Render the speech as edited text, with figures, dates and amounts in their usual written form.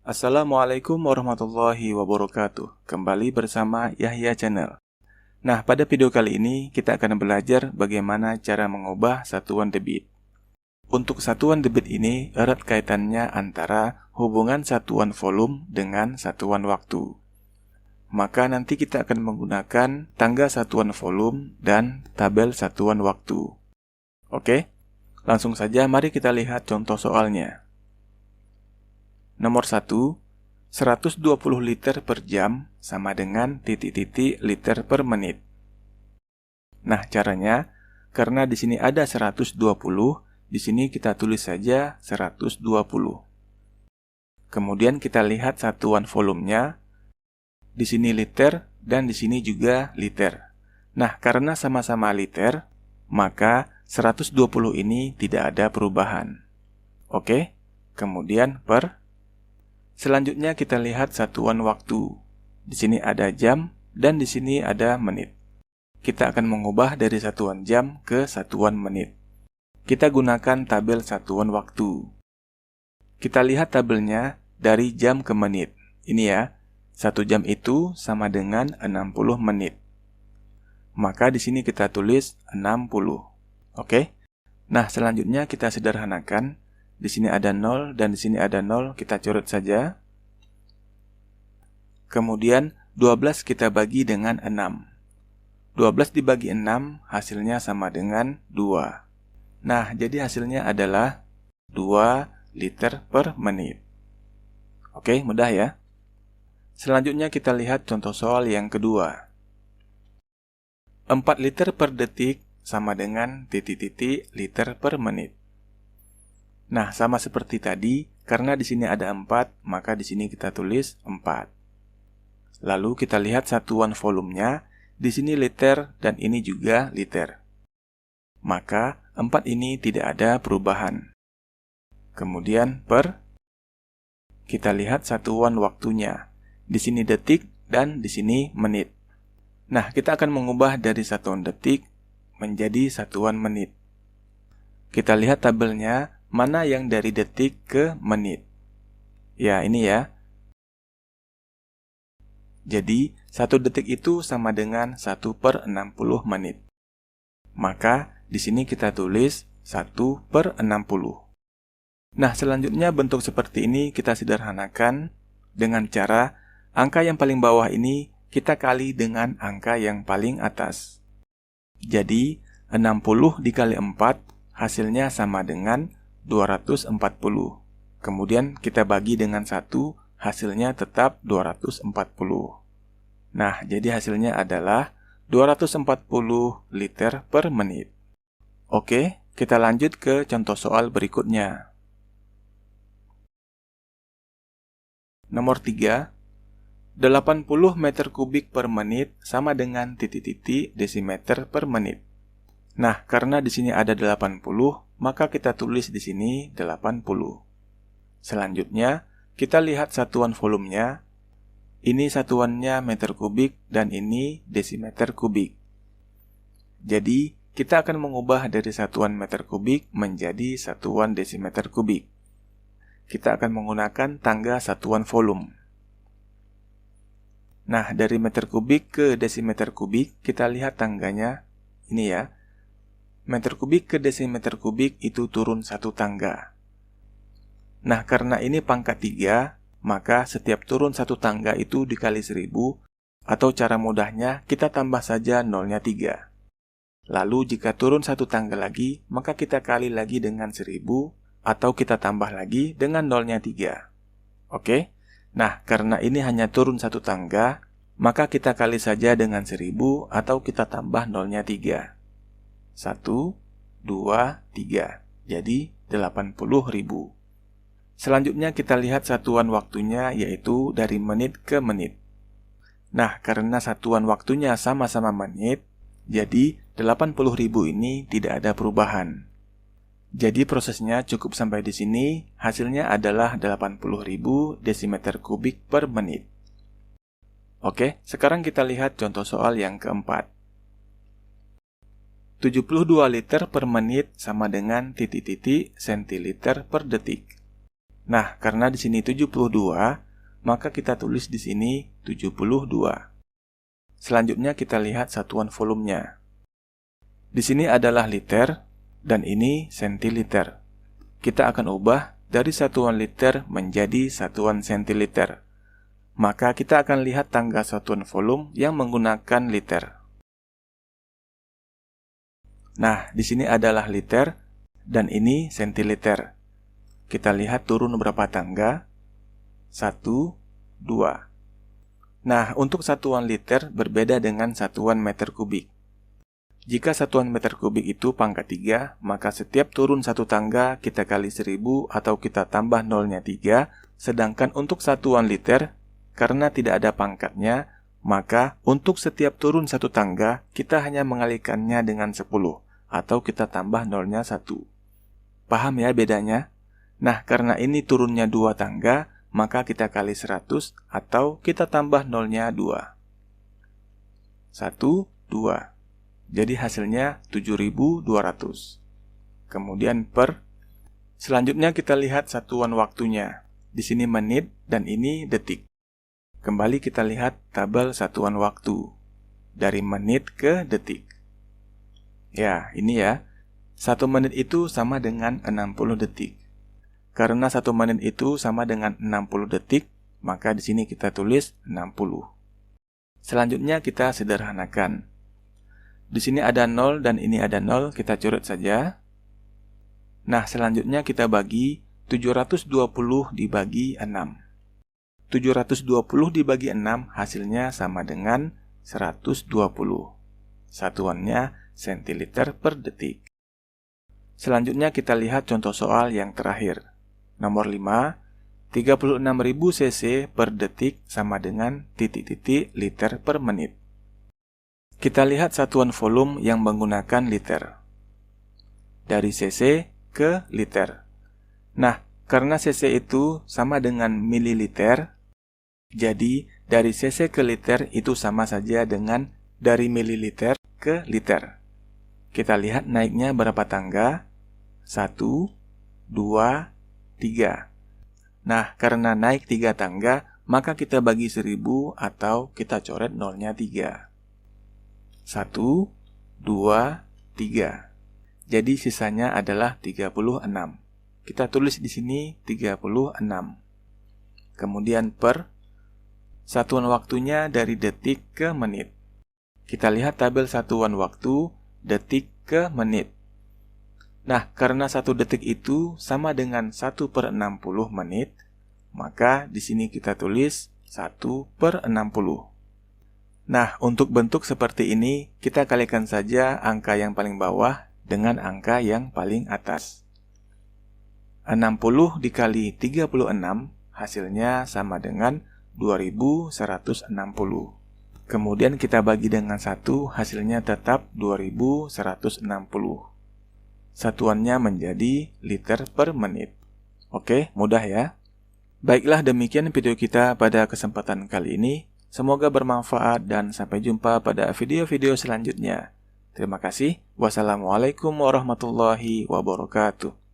Assalamualaikum warahmatullahi wabarakatuh. Kembali bersama Yahya Channel. Nah, pada video kali ini kita akan belajar bagaimana cara mengubah satuan debit. Untuk satuan debit ini erat kaitannya antara hubungan satuan volume dengan satuan waktu. Maka nanti kita akan menggunakan tangga satuan volume dan tabel satuan waktu. Oke? Langsung saja mari kita lihat contoh soalnya. Nomor 1, 120 liter per jam sama dengan titik-titik liter per menit. Nah, caranya, karena di sini ada 120, di sini kita tulis saja 120. Kemudian kita lihat satuan volumenya, di sini liter dan di sini juga liter. Nah, karena sama-sama liter, maka 120 ini tidak ada perubahan. Oke, kemudian per. Selanjutnya kita lihat satuan waktu. Di sini ada jam dan di sini ada menit. Kita akan mengubah dari satuan jam ke satuan menit. Kita gunakan tabel satuan waktu. Kita lihat tabelnya dari jam ke menit. Ini ya, 1 jam itu sama dengan 60 menit. Maka di sini kita tulis 60. Oke? Nah, selanjutnya kita sederhanakan. Di sini ada 0 dan di sini ada 0, kita coret saja. Kemudian 12 kita bagi dengan 6. 12 dibagi 6 hasilnya sama dengan 2. Nah, jadi hasilnya adalah 2 liter per menit. Oke, mudah ya. Selanjutnya kita lihat contoh soal yang kedua. 4 liter per detik sama dengan titik-titik liter per menit. Nah, sama seperti tadi, karena di sini ada 4, maka di sini kita tulis 4. Lalu kita lihat satuan volumenya, di sini liter dan ini juga liter. Maka 4 ini tidak ada perubahan. Kemudian per, kita lihat satuan waktunya. Di sini detik dan di sini menit. Nah, kita akan mengubah dari satuan detik menjadi satuan menit. Kita lihat tabelnya, mana yang dari detik ke menit. Ya, ini ya. Jadi, 1 detik itu sama dengan 1 per 60 menit. Maka, di sini kita tulis 1 per 60. Nah, selanjutnya bentuk seperti ini kita sederhanakan dengan cara angka yang paling bawah ini kita kali dengan angka yang paling atas. Jadi, 60 dikali 4 hasilnya sama dengan 240. Kemudian kita bagi dengan 1, hasilnya tetap 240. Nah, jadi hasilnya adalah 240 liter per menit. Oke, kita lanjut ke contoh soal berikutnya. Nomor 3, 80 meter kubik per menit sama dengan titik-titik desimeter per menit. Nah, karena di sini ada 80, maka kita tulis di sini 80. Selanjutnya, kita lihat satuan volumenya. Ini satuannya meter kubik dan ini desimeter kubik. Jadi, kita akan mengubah dari satuan meter kubik menjadi satuan desimeter kubik. Kita akan menggunakan tangga satuan volume. Nah, dari meter kubik ke desimeter kubik, kita lihat tangganya. Ini ya. Meter kubik ke desimeter kubik itu turun 1 tangga. Nah, karena ini pangkat 3, maka setiap turun 1 tangga itu dikali 1000, atau cara mudahnya kita tambah saja nolnya 3. Lalu jika turun 1 tangga lagi, maka kita kali lagi dengan 1000, atau kita tambah lagi dengan nolnya 3. Oke? Nah, karena ini hanya turun 1 tangga, maka kita kali saja dengan 1000, atau kita tambah nolnya 3. 1, 2, 3. Jadi 80.000. Selanjutnya kita lihat satuan waktunya yaitu dari menit ke menit. Nah, karena satuan waktunya sama-sama menit, jadi 80.000 ini tidak ada perubahan. Jadi prosesnya cukup sampai di sini, hasilnya adalah 80.000 desimeter kubik per menit. Oke, sekarang kita lihat contoh soal yang keempat. 72 liter per menit sama dengan titik-titik sentiliter per detik. Nah, karena di sini 72, maka kita tulis di sini 72. Selanjutnya kita lihat satuan volumenya. Di sini adalah liter dan ini sentiliter. Kita akan ubah dari satuan liter menjadi satuan sentiliter. Maka kita akan lihat tangga satuan volume yang menggunakan liter. Nah, di sini adalah liter dan ini sentiliter. Kita lihat turun berapa tangga? 1, 2. Nah, untuk satuan liter berbeda dengan satuan meter kubik. Jika satuan meter kubik itu pangkat 3, maka setiap turun satu tangga kita kali 1000 atau kita tambah nolnya 3. Sedangkan untuk satuan liter, karena tidak ada pangkatnya, maka untuk setiap turun satu tangga kita hanya mengalikannya dengan 10 atau kita tambah nolnya 1. Paham ya bedanya? Nah, karena ini turunnya 2 tangga, maka kita kali 100 atau kita tambah nolnya 2. 1, 2. Jadi hasilnya 7200. Kemudian per. Selanjutnya kita lihat satuan waktunya. Di sini menit dan ini detik. Kembali kita lihat tabel satuan waktu. Dari menit ke detik. Ya, ini ya. 1 menit itu sama dengan 60 detik. Karena 1 menit itu sama dengan 60 detik, maka di sini kita tulis 60. Selanjutnya kita sederhanakan. Di sini ada 0 dan ini ada 0, kita coret saja. Nah, selanjutnya kita bagi 720 dibagi 6. 720 dibagi 6 hasilnya sama dengan 120. Satuannya sentiliter per detik. Selanjutnya kita lihat contoh soal yang terakhir. Nomor 5, 36.000 cc per detik sama dengan titik-titik liter per menit. Kita lihat satuan volume yang menggunakan liter. Dari cc ke liter. Nah, karena cc itu sama dengan mililiter, jadi dari cc ke liter itu sama saja dengan dari mililiter ke liter. Kita lihat naiknya berapa tangga? 1, 2, 3. Nah, karena naik 3 tangga, maka kita bagi 1000 atau kita coret nolnya 3. 1, 2, 3. Jadi sisanya adalah 36. Kita tulis di sini 36. Kemudian per. Satuan waktunya dari detik ke menit. Kita lihat tabel satuan waktu detik ke menit. Nah, karena 1 detik itu sama dengan 1 per 60 menit, maka di sini kita tulis 1 per 60. Nah, untuk bentuk seperti ini, kita kalikan saja angka yang paling bawah dengan angka yang paling atas. 60 dikali 36 hasilnya sama dengan 2160. Kemudian kita bagi dengan 1, hasilnya tetap 2160. Satuannya menjadi liter per menit. Oke, mudah ya? Baiklah, demikian video kita pada kesempatan kali ini. Semoga bermanfaat dan sampai jumpa pada video-video selanjutnya. Terima kasih. Wassalamualaikum warahmatullahi wabarakatuh.